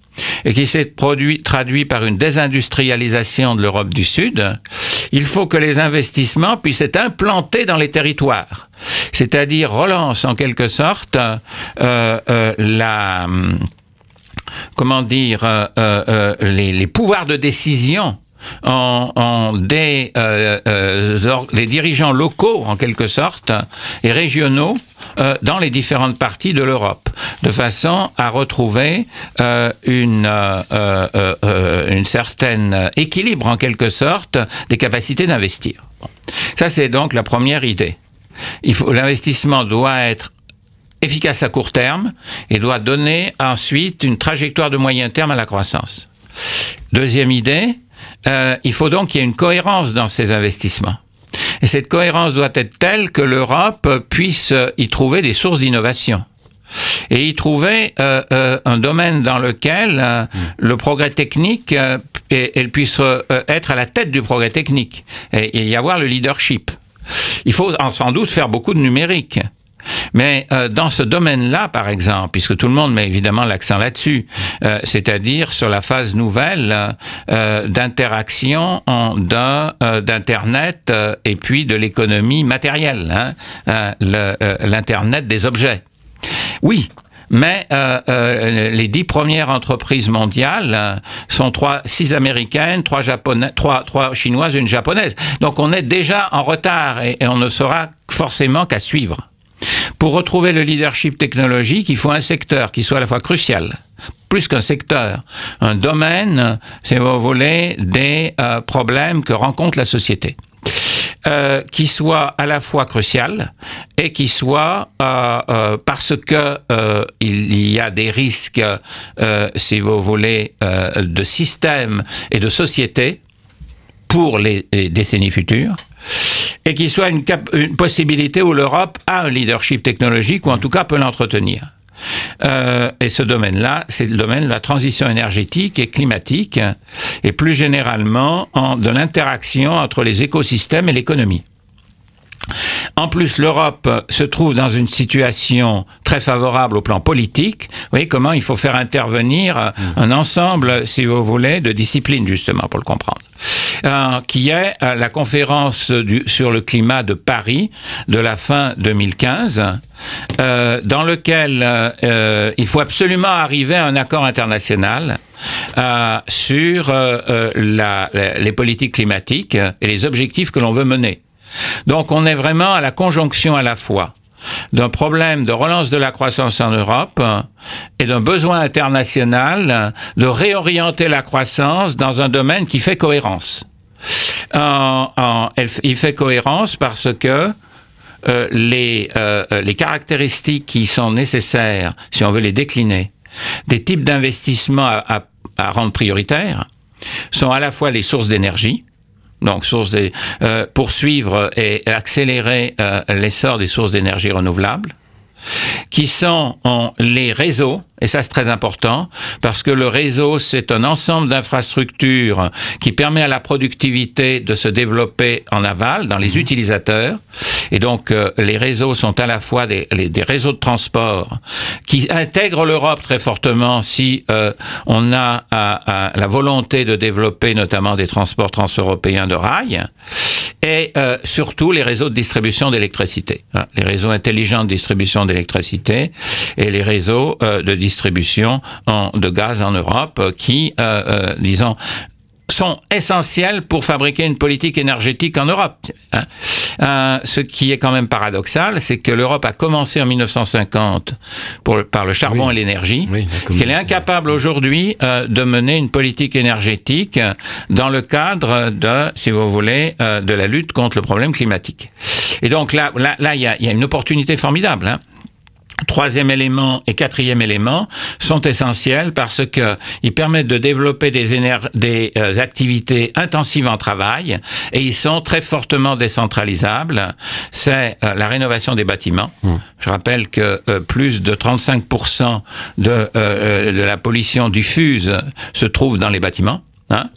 et qui s'est traduit par une désindustrialisation de l'Europe du Sud, il faut que les investissements puissent être implantés dans les territoires. C'est-à-dire relance en quelque sorte les pouvoirs de décision des dirigeants locaux, en quelque sorte, et régionaux dans les différentes parties de l'Europe, de façon à retrouver une certaine équilibre, en quelque sorte, des capacités d'investir. Bon. Ça, c'est donc la première idée. L'investissement doit être efficace à court terme et doit donner ensuite une trajectoire de moyen terme à la croissance. Deuxième idée, il faut donc qu'il y ait une cohérence dans ces investissements. Et cette cohérence doit être telle que l'Europe puisse y trouver des sources d'innovation. Et y trouver un domaine dans lequel le progrès technique, elle puisse être à la tête du progrès technique et y avoir le leadership. Il faut sans doute faire beaucoup de numérique. Mais dans ce domaine-là, par exemple, puisque tout le monde met évidemment l'accent là-dessus, c'est-à-dire sur la phase nouvelle d'interaction d'Internet et puis de l'économie matérielle, l'Internet des objets. Oui, mais les 10 premières entreprises mondiales sont 6 américaines, 3 chinoises et une japonaise. Donc on est déjà en retard et on ne saura forcément qu'à suivre. Pour retrouver le leadership technologique, il faut un secteur qui soit à la fois crucial, plus qu'un secteur, un domaine, si vous voulez, des problèmes que rencontre la société. Qui soit à la fois crucial et qui soit parce que il y a des risques, si vous voulez, de système et de société pour les décennies futures, et qui soit une possibilité où l'Europe a un leadership technologique, ou en tout cas peut l'entretenir. Et ce domaine-là, c'est le domaine de la transition énergétique et climatique, et plus généralement de l'interaction entre les écosystèmes et l'économie. En plus, l'Europe se trouve dans une situation très favorable au plan politique. Vous voyez comment il faut faire intervenir un ensemble, si vous voulez, de disciplines, justement, pour le comprendre. Qui est la conférence sur le climat de Paris de la fin 2015, dans lequel il faut absolument arriver à un accord international sur les politiques climatiques et les objectifs que l'on veut mener. Donc on est vraiment à la conjonction à la fois d'un problème de relance de la croissance en Europe et d'un besoin international de réorienter la croissance dans un domaine qui fait cohérence. Il fait cohérence parce que les caractéristiques qui sont nécessaires, si on veut les décliner, des types d'investissements à rendre prioritaires, sont à la fois les sources d'énergie, donc poursuivre et accélérer l'essor des sources d'énergie renouvelables, qui sont les réseaux, et ça c'est très important, parce que le réseau c'est un ensemble d'infrastructures qui permet à la productivité de se développer en aval, dans les utilisateurs, et donc les réseaux sont à la fois des réseaux de transport qui intègrent l'Europe très fortement si on a la volonté de développer notamment des transports transeuropéens de rail, et surtout les réseaux de distribution d'électricité, les réseaux intelligents de distribution d'électricité et les réseaux de distribution de gaz en Europe qui, disons, sont essentiels pour fabriquer une politique énergétique en Europe. Ce qui est quand même paradoxal, c'est que l'Europe a commencé en 1950 par le charbon et l'énergie, qu'elle est incapable aujourd'hui de mener une politique énergétique dans le cadre de, si vous voulez, de la lutte contre le problème climatique. Et donc là, il y a une opportunité formidable, troisième élément et quatrième élément sont essentiels parce que ils permettent de développer des activités intensives en travail et ils sont très fortement décentralisables. C'est la rénovation des bâtiments. Je rappelle que plus de 35% de la pollution diffuse se trouve dans les bâtiments.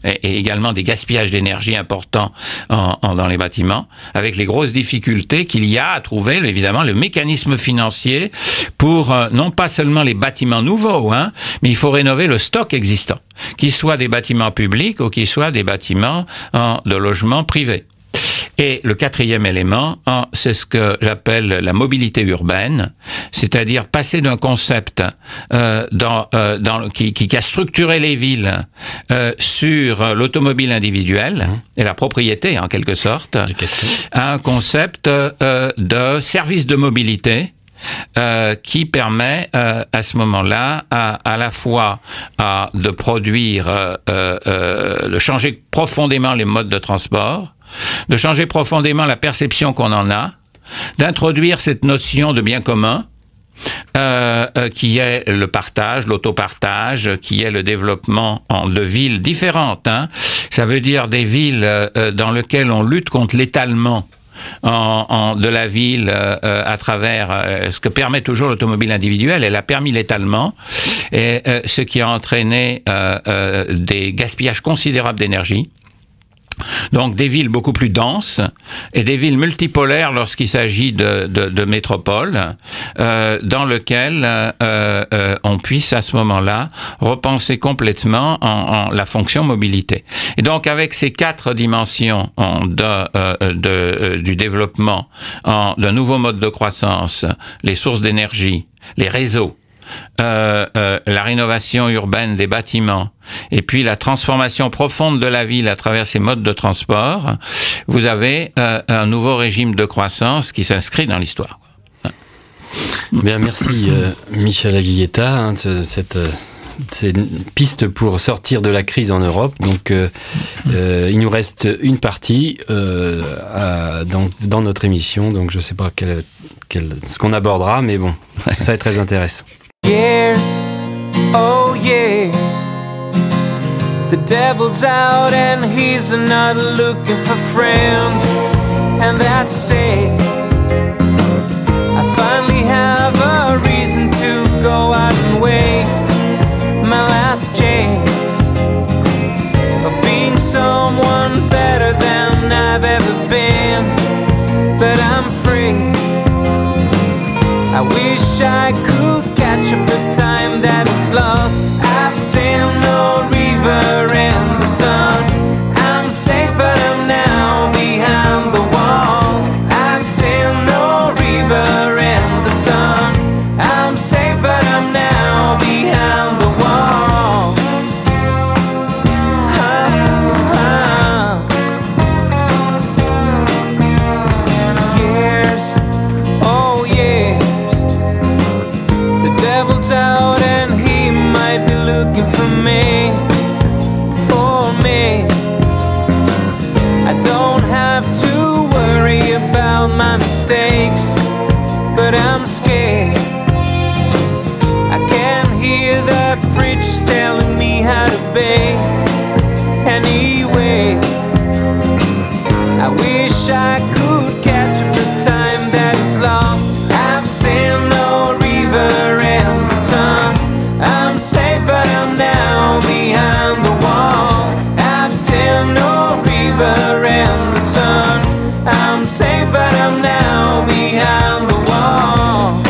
Et également des gaspillages d'énergie importants dans les bâtiments, avec les grosses difficultés qu'il y a à trouver, évidemment, le mécanisme financier pour non pas seulement les bâtiments nouveaux, mais il faut rénover le stock existant, qu'ils soient des bâtiments publics ou qu'ils soient des bâtiments de logements privés. Et le quatrième élément, c'est ce que j'appelle la mobilité urbaine, c'est-à-dire passer d'un concept qui a structuré les villes sur l'automobile individuelle et la propriété en quelque sorte, à un concept de service de mobilité qui permet à ce moment-là à la fois de produire, de changer profondément les modes de transport, de changer profondément la perception qu'on en a, d'introduire cette notion de bien commun, qui est le partage, l'autopartage, qui est le développement de villes différentes. Ça veut dire des villes dans lesquelles on lutte contre l'étalement de la ville à travers ce que permet toujours l'automobile individuelle. Elle a permis l'étalement, et ce qui a entraîné des gaspillages considérables d'énergie. Donc des villes beaucoup plus denses et des villes multipolaires lorsqu'il s'agit de métropoles, dans lesquelles on puisse à ce moment-là repenser complètement en la fonction mobilité. Et donc avec ces quatre dimensions du développement, de nouveaux modes de croissance, les sources d'énergie, les réseaux, la rénovation urbaine des bâtiments et puis la transformation profonde de la ville à travers ces modes de transport, vous avez un nouveau régime de croissance qui s'inscrit dans l'histoire. Bien, merci Michel Aguilletta, c'est une piste pour sortir de la crise en Europe. Donc il nous reste une partie dans notre émission, donc je ne sais pas ce qu'on abordera, mais bon, ça est très intéressant. Years, oh years, the devil's out and he's not looking for friends, and that's it. I finally have a reason to go out and waste my last chance of being someone better than I've ever been, but I'm free. I wish I could catch up the time that is lost. I've seen no river in the sun. I'm safe but I'm now behind the wall. I've seen no river in the sun. I'm safe but I'm now behind the wall. Years, oh years, the devil's out and he might be looking for me, for me. I don't have to worry about my mistakes, but I'm scared. I can hear that preacher telling me how to be. Anyway, I wish I could catch up the time that is lost. I've seen no river in the sun. I'm safe but I'm now behind the wall. I've seen no river in the sun. I'm safe but I'm now behind the wall.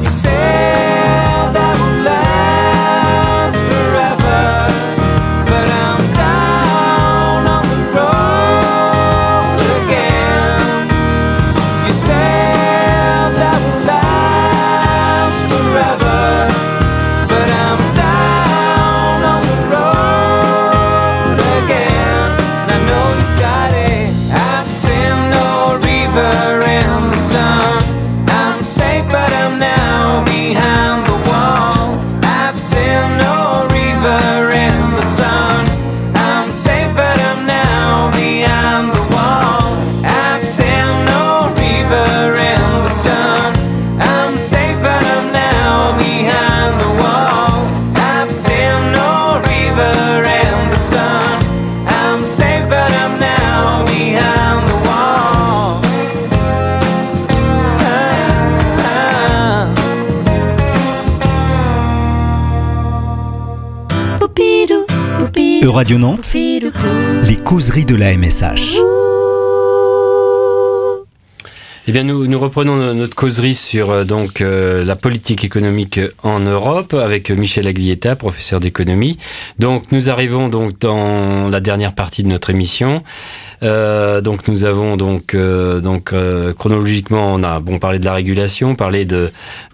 You said that would last forever, but I'm down on the road again. You said that would last forever, but I'm down on the road Euradio Nantes, les causeries de la MSH. Eh bien, nous reprenons notre causerie sur la politique économique en Europe avec Michel Aglietta, professeur d'économie. Donc, nous arrivons donc dans la dernière partie de notre émission. Donc nous avons chronologiquement on a parlé de la régulation, parlé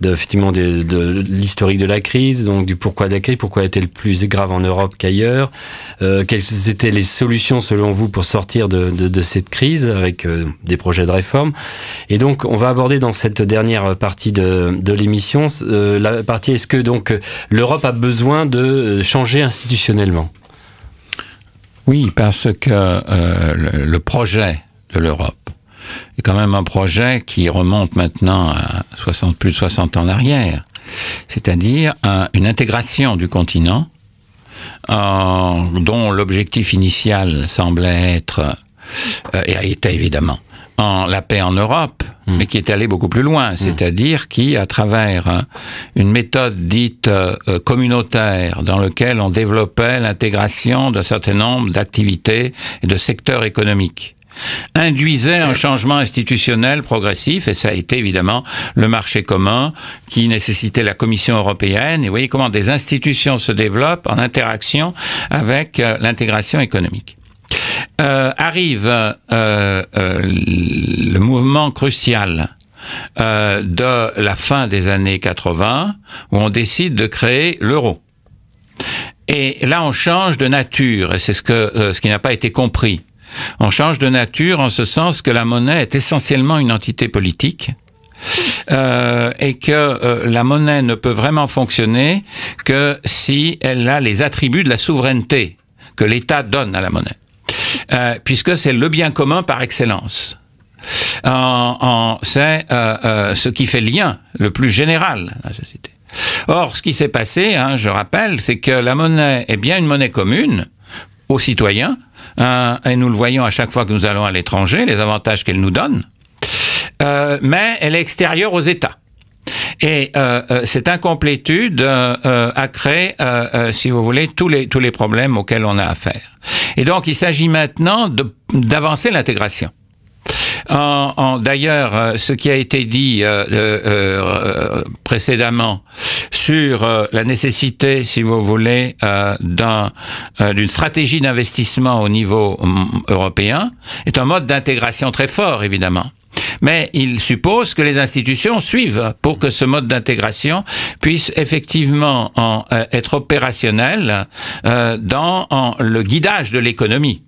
effectivement de l'historique de la crise, donc du pourquoi de la crise, pourquoi elle était le plus grave en Europe qu'ailleurs, quelles étaient les solutions selon vous pour sortir de cette crise avec des projets de réforme. Et donc on va aborder dans cette dernière partie de l'émission la partie est-ce que donc l'Europe a besoin de changer institutionnellement? Oui, parce que le projet de l'Europe est quand même un projet qui remonte maintenant à plus de 60 ans en arrière, c'est-à-dire une intégration du continent dont l'objectif initial semblait être, et a été évidemment, la paix en Europe, mais qui est allé beaucoup plus loin, c'est-à-dire qui, à travers une méthode dite communautaire, dans laquelle on développait l'intégration d'un certain nombre d'activités et de secteurs économiques, induisait un changement institutionnel progressif, et ça a été évidemment le marché commun qui nécessitait la Commission européenne, et vous voyez comment des institutions se développent en interaction avec l'intégration économique. Arrive le mouvement crucial de la fin des années 80 où on décide de créer l'euro. Et là on change de nature, et c'est ce qui n'a pas été compris. On change de nature en ce sens que la monnaie est essentiellement une entité politique. Et que la monnaie ne peut vraiment fonctionner que si elle a les attributs de la souveraineté que l'État donne à la monnaie. Puisque c'est le bien commun par excellence. C'est ce qui fait le lien le plus général à la société. Or, ce qui s'est passé, je rappelle, c'est que la monnaie est bien une monnaie commune aux citoyens, et nous le voyons à chaque fois que nous allons à l'étranger, les avantages qu'elle nous donne, mais elle est extérieure aux États. Et cette incomplétude a créé, si vous voulez, tous les problèmes auxquels on a affaire. Et donc, il s'agit maintenant d'avancer l'intégration. D'ailleurs, ce qui a été dit précédemment sur la nécessité, si vous voulez, d'une stratégie d'investissement au niveau européen, est un mode d'intégration très fort, évidemment. Mais il suppose que les institutions suivent pour que ce mode d'intégration puisse effectivement être opérationnel dans le guidage de l'économie.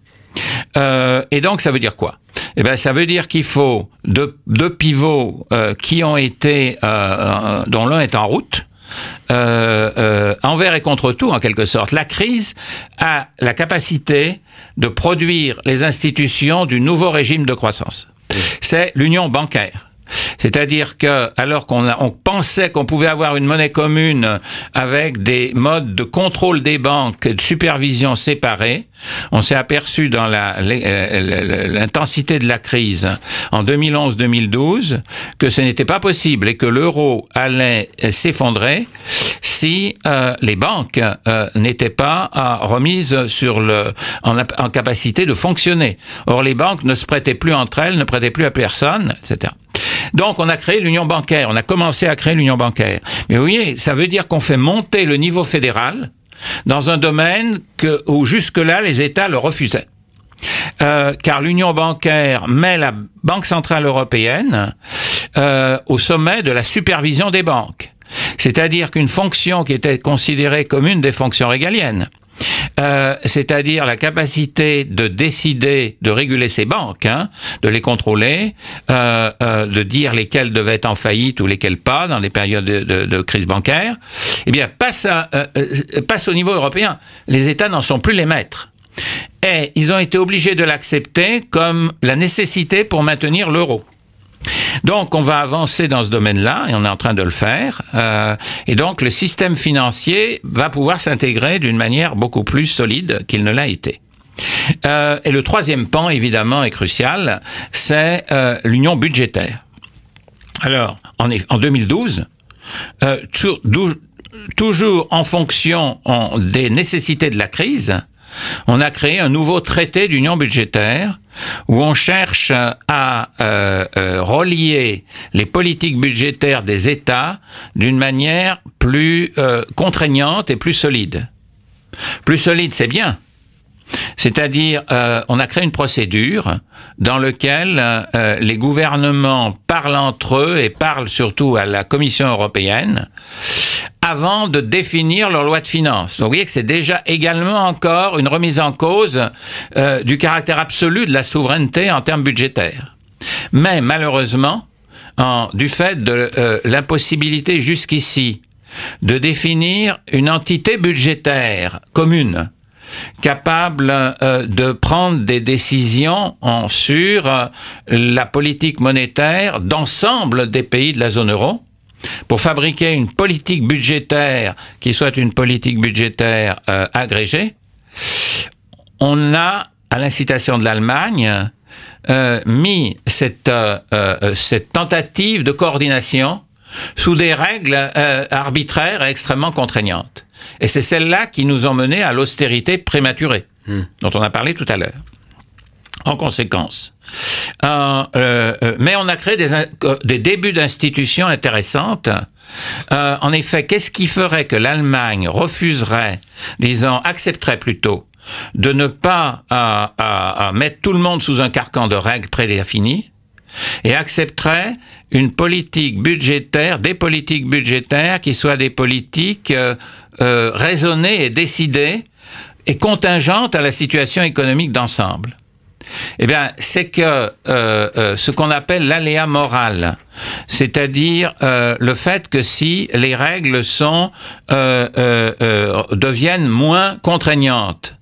Et donc, ça veut dire quoi? Eh ben, ça veut dire qu'il faut deux pivots qui ont été, dont l'un est en route, envers et contre tout, en quelque sorte. La crise a la capacité de produire les institutions du nouveau régime de croissance. C'est l'union bancaire. C'est-à-dire que, alors on pensait qu'on pouvait avoir une monnaie commune avec des modes de contrôle des banques et de supervision séparés, on s'est aperçu dans l'intensité de la crise en 2011-2012 que ce n'était pas possible et que l'euro allait s'effondrer si les banques n'étaient pas remises en capacité de fonctionner. Or, les banques ne se prêtaient plus entre elles, ne prêtaient plus à personne, etc. Donc, on a créé l'union bancaire, on a commencé à créer l'union bancaire. Mais vous voyez, ça veut dire qu'on fait monter le niveau fédéral dans un domaine où jusque-là, les États le refusaient. Car l'union bancaire met la Banque centrale européenne au sommet de la supervision des banques. C'est-à-dire qu'une fonction qui était considérée comme une des fonctions régaliennes, c'est-à-dire la capacité de décider, de réguler ces banques, de les contrôler, de dire lesquelles devaient être en faillite ou lesquelles pas dans les périodes de crise bancaire, eh bien passe au niveau européen. Les États n'en sont plus les maîtres. Et ils ont été obligés de l'accepter comme la nécessité pour maintenir l'euro. Donc, on va avancer dans ce domaine-là, et on est en train de le faire. Et donc, le système financier va pouvoir s'intégrer d'une manière beaucoup plus solide qu'il ne l'a été. Et le troisième pan, évidemment, est crucial, c'est l'union budgétaire. Alors, en 2012, toujours en fonction des nécessités de la crise, on a créé un nouveau traité d'union budgétaire où on cherche à relier les politiques budgétaires des États d'une manière plus contraignante et plus solide. Plus solide, c'est bien. C'est-à-dire, on a créé une procédure dans laquelle les gouvernements parlent entre eux et parlent surtout à la Commission européenne avant de définir leur loi de finances. Donc vous voyez que c'est déjà également encore une remise en cause du caractère absolu de la souveraineté en termes budgétaires. Mais malheureusement, du fait de l'impossibilité jusqu'ici de définir une entité budgétaire commune, capable de prendre des décisions sur la politique monétaire d'ensemble des pays de la zone euro, pour fabriquer une politique budgétaire qui soit une politique budgétaire agrégée. On a, à l'incitation de l'Allemagne, mis cette tentative de coordination sous des règles arbitraires et extrêmement contraignantes. Et c'est celles-là qui nous ont menés à l'austérité prématurée, dont on a parlé tout à l'heure. En conséquence, mais on a créé des débuts d'institutions intéressantes. En effet, qu'est-ce qui ferait que l'Allemagne refuserait, accepterait plutôt, de ne pas mettre tout le monde sous un carcan de règles prédéfinies et accepterait une politique budgétaire, des politiques budgétaires qui soient des politiques raisonnées et décidées et contingentes à la situation économique d'ensemble? Eh bien, c'est que ce qu'on appelle l'aléa moral, c'est-à-dire le fait que si les règles deviennent moins contraignantes,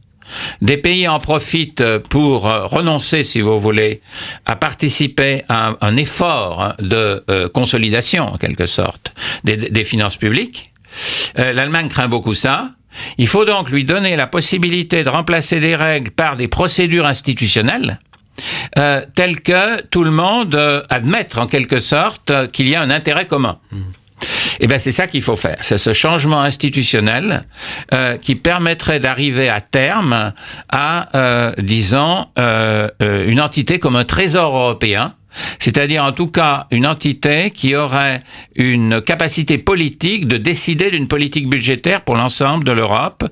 des pays en profitent pour renoncer, si vous voulez, à participer à un effort de consolidation, en quelque sorte, des finances publiques. L'Allemagne craint beaucoup ça. Il faut donc lui donner la possibilité de remplacer des règles par des procédures institutionnelles telles que tout le monde admette en quelque sorte qu'il y a un intérêt commun. Eh bien, c'est ça qu'il faut faire. C'est ce changement institutionnel qui permettrait d'arriver à terme à, une entité comme un trésor européen, c'est-à-dire en tout cas une entité qui aurait une capacité politique de décider d'une politique budgétaire pour l'ensemble de l'Europe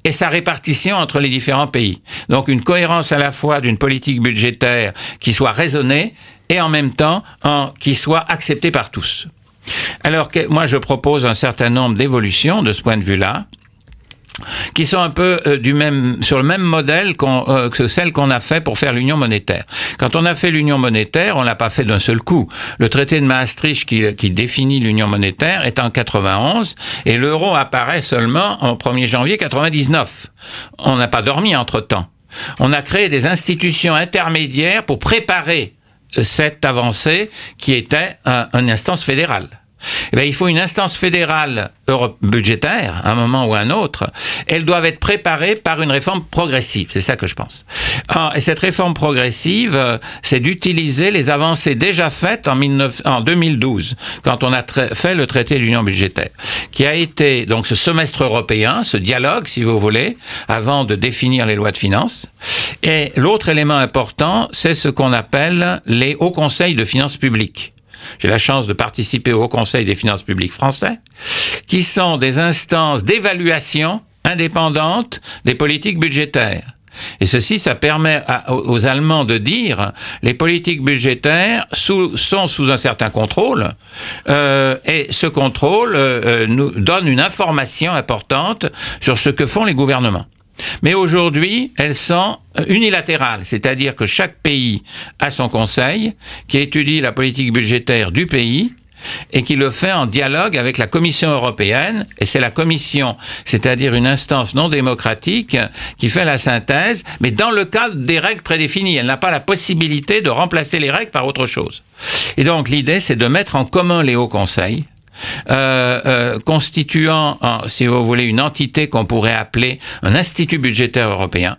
et sa répartition entre les différents pays. Donc une cohérence à la fois d'une politique budgétaire qui soit raisonnée et en même temps qui soit acceptée par tous. Alors moi je propose un certain nombre d'évolutions de ce point de vue-là, qui sont un peu sur le même modèle que celle qu'on a fait pour faire l'union monétaire. Quand on a fait l'union monétaire, on l'a pas fait d'un seul coup. Le traité de Maastricht qui définit l'union monétaire est en 91 et l'euro apparaît seulement en 1er janvier 99. On n'a pas dormi entre-temps. On a créé des institutions intermédiaires pour préparer cette avancée qui était une instance fédérale. Eh bien, il faut une instance fédérale budgétaire, à un moment ou à un autre. Elles doivent être préparées par une réforme progressive. C'est ça que je pense. Et cette réforme progressive, c'est d'utiliser les avancées déjà faites en 2012, quand on a fait le traité d'union budgétaire, qui a été donc ce semestre européen, ce dialogue, si vous voulez, avant de définir les lois de finances. Et l'autre élément important, c'est ce qu'on appelle les hauts conseils de finances publiques. J'ai la chance de participer au Haut Conseil des finances publiques français, qui sont des instances d'évaluation indépendantes des politiques budgétaires. Et ceci, ça permet aux Allemands de dire les politiques budgétaires sont sous un certain contrôle et ce contrôle nous donne une information importante sur ce que font les gouvernements. Mais aujourd'hui, elles sont unilatérales, c'est-à-dire que chaque pays a son conseil qui étudie la politique budgétaire du pays et qui le fait en dialogue avec la Commission européenne, et c'est la Commission, c'est-à-dire une instance non démocratique, qui fait la synthèse, mais dans le cadre des règles prédéfinies. Elle n'a pas la possibilité de remplacer les règles par autre chose. Et donc l'idée, c'est de mettre en commun les hauts conseils, constituant, si vous voulez, une entité qu'on pourrait appeler un institut budgétaire européen,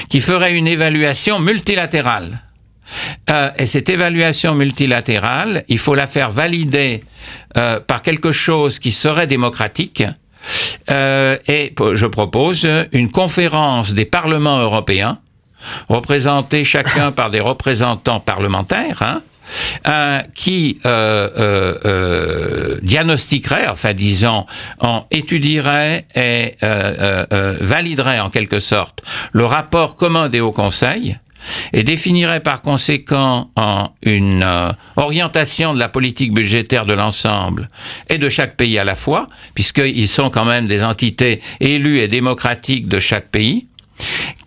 qui ferait une évaluation multilatérale. Et cette évaluation multilatérale, il faut la faire valider par quelque chose qui serait démocratique, Et je propose une conférence des parlements européens, représentés chacun par des représentants parlementaires, qui diagnostiquerait, enfin disons, étudierait et validerait en quelque sorte le rapport commun des hauts conseils et définirait par conséquent une orientation de la politique budgétaire de l'ensemble et de chaque pays à la fois, puisqu'ils sont quand même des entités élues et démocratiques de chaque pays,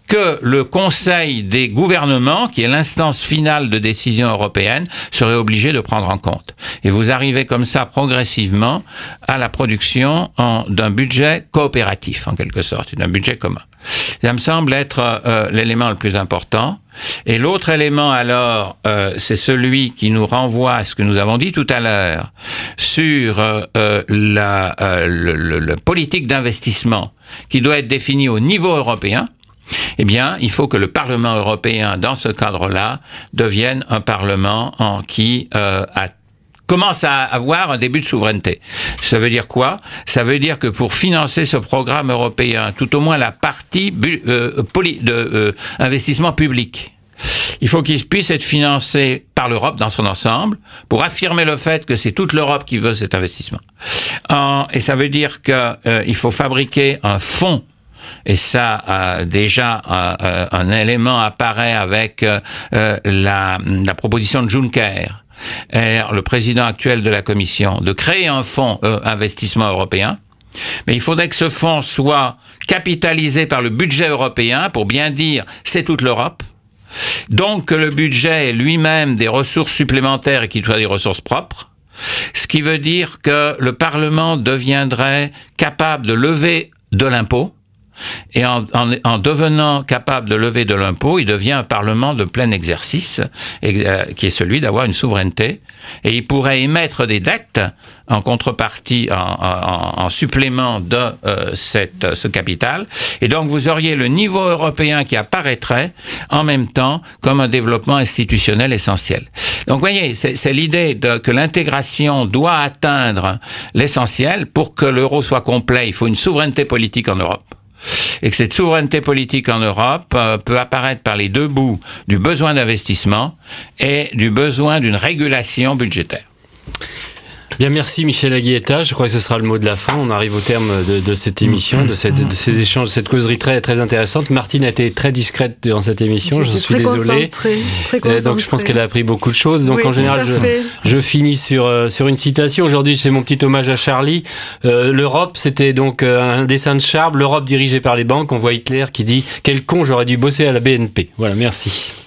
que le Conseil des gouvernements, qui est l'instance finale de décision européenne, serait obligé de prendre en compte. Et vous arrivez comme ça progressivement à la production d'un budget coopératif, en quelque sorte, d'un budget commun. Ça me semble être l'élément le plus important. Et l'autre élément alors, c'est celui qui nous renvoie à ce que nous avons dit tout à l'heure sur la politique d'investissement qui doit être définie au niveau européen. Eh bien, il faut que le Parlement européen, dans ce cadre-là, devienne un Parlement qui commence à avoir un début de souveraineté. Ça veut dire quoi? Ça veut dire que pour financer ce programme européen, tout au moins la partie investissement public, il faut qu'il puisse être financé par l'Europe dans son ensemble pour affirmer le fait que c'est toute l'Europe qui veut cet investissement. Et ça veut dire qu'il faut fabriquer un fonds. Et ça, déjà, un élément apparaît avec la proposition de Juncker, le président actuel de la Commission, de créer un fonds investissement européen. Mais il faudrait que ce fonds soit capitalisé par le budget européen pour bien dire c'est toute l'Europe. Donc que le budget ait lui-même des ressources supplémentaires et qu'il soit des ressources propres. Ce qui veut dire que le Parlement deviendrait capable de lever de l'impôt. Et en devenant capable de lever de l'impôt, il devient un Parlement de plein exercice, qui est celui d'avoir une souveraineté. Et il pourrait émettre des dettes en contrepartie, en supplément de ce capital. Et donc vous auriez le niveau européen qui apparaîtrait en même temps comme un développement institutionnel essentiel. Donc vous voyez, c'est l'idée que l'intégration doit atteindre l'essentiel. Pour que l'euro soit complet, il faut une souveraineté politique en Europe. Et que cette souveraineté politique en Europe peut apparaître par les deux bouts du besoin d'investissement et du besoin d'une régulation budgétaire. Bien, merci Michel Aguieta. Je crois que ce sera le mot de la fin. On arrive au terme de cette émission, de ces échanges, de cette causerie très, très intéressante. Martine a été très discrète dans cette émission. Je suis désolé. Donc je pense qu'elle a appris beaucoup de choses. Donc oui, en général, je finis sur une citation. Aujourd'hui, c'est mon petit hommage à Charlie. L'Europe, c'était donc un dessin de Charles. L'Europe dirigée par les banques. On voit Hitler qui dit « Quel con, j'aurais dû bosser à la BNP ». Voilà, merci.